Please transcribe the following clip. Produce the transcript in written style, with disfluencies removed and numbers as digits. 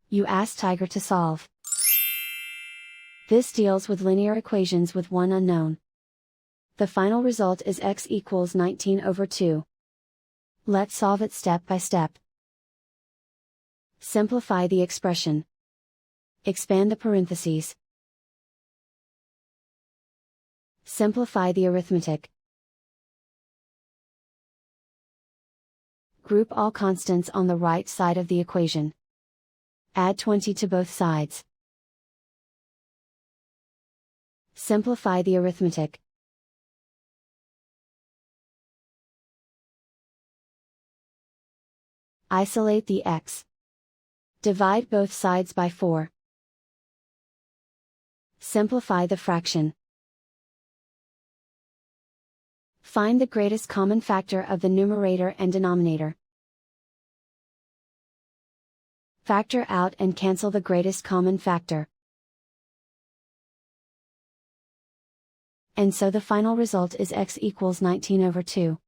You ask Tiger to solve. This deals with linear equations with one unknown. The final result is x equals 19 over 2. Let's solve it step by step. Simplify the expression. Expand the parentheses. Simplify the arithmetic. Group all constants on the right side of the equation. Add 20 to both sides. Simplify the arithmetic. Isolate the x. Divide both sides by 4. Simplify the fraction. Find the greatest common factor of the numerator and denominator. Factor out and cancel the greatest common factor. And so the final result is x equals 19 over 2.